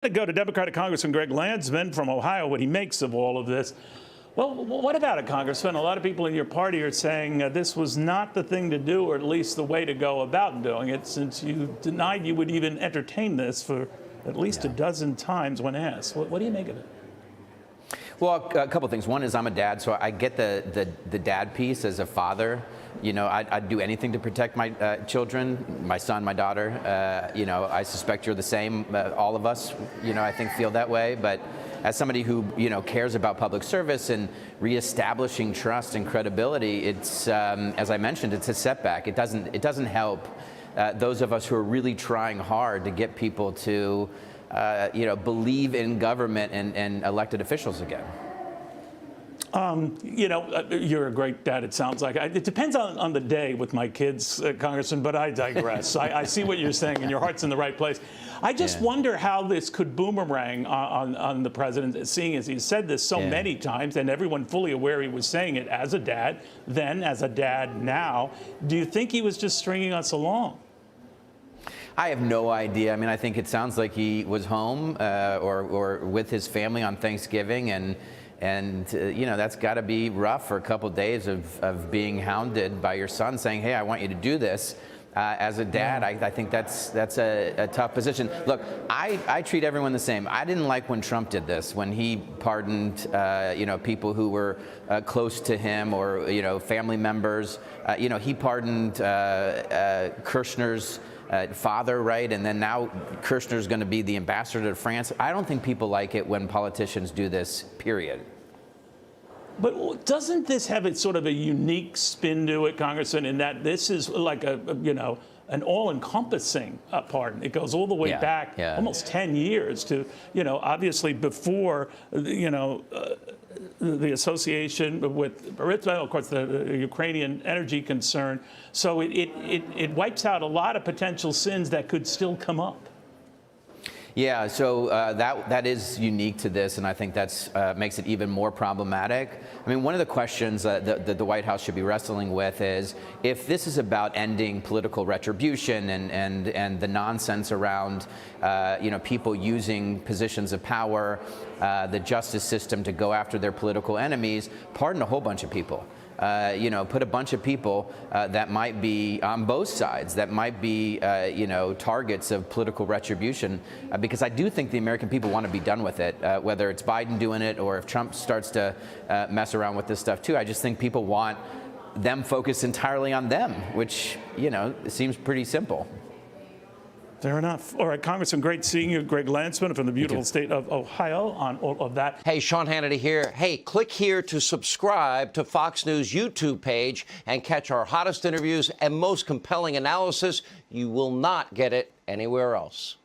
To go to Democratic Congressman Greg Landsman from Ohio, what he makes of all of this. Well, what about it, Congressman? A lot of people in your party are saying this was not the thing to do, or at least the way to go about doing it, since you denied you would even entertain this for at least a dozen times when asked. What do you make of it? Well, a couple things. One is I'm a dad, so I get the dad piece as a father. You know, I'd do anything to protect my children, my son, my daughter. You know, I suspect you're the same. All of us, you know, I think feel that way. But as somebody who, you know, cares about public service and reestablishing trust and credibility, it's, as I mentioned, it's a setback. It doesn't help those of us who are really trying hard to get people to, you know, believe in government and elected officials again. You know, you're a great dad, it sounds like. It depends on the day with my kids, Congressman, but I digress. I see what you're saying, and your heart's in the right place. I just wonder how this could boomerang on the president, seeing as he said this so many times, and everyone fully aware he was saying it as a dad, then as a dad now. Do you think he was just stringing us along? I have no idea. I mean, I think it sounds like he was home or with his family on Thanksgiving, and you know, that's got to be rough for a couple of days of being hounded by your son saying, hey, I want you to do this. As a dad, I think that's a tough position. Look, I treat everyone the same. I didn't like when Trump did this, when he pardoned you know, people who were close to him, or you know, family members. You know, he pardoned Kirshner's father, right? And then now Kirshner's going to be the ambassador to France. I don't think people like it when politicians do this, period. But doesn't this have a sort of a unique spin to it, Congressman, in that this is like you know, an all-encompassing pardon? It goes all the way back almost 10 years to, you know, obviously before, you know, the association with Burisma, of course, the Ukrainian energy concern. So it wipes out a lot of potential sins that could still come up. Yeah, so that is unique to this, and I think that's makes it even more problematic. I mean, one of the questions that the White House should be wrestling with is, if this is about ending political retribution and the nonsense around you know, people using positions of power, the justice system to go after their political enemies, pardon a whole bunch of people. You know, put a bunch of people that might be on both sides, that might be, you know, targets of political retribution, because I do think the American people want to be done with it, whether it's Biden doing it or if Trump starts to mess around with this stuff too. I just think people want them focused entirely on them, which, you know, seems pretty simple. Fair enough. All right, Congressman, great seeing you. Greg Landsman from the beautiful state of Ohio on all of that. Hey, Sean Hannity here. Hey, click here to subscribe to Fox News YouTube page and catch our hottest interviews and most compelling analysis. You will not get it anywhere else.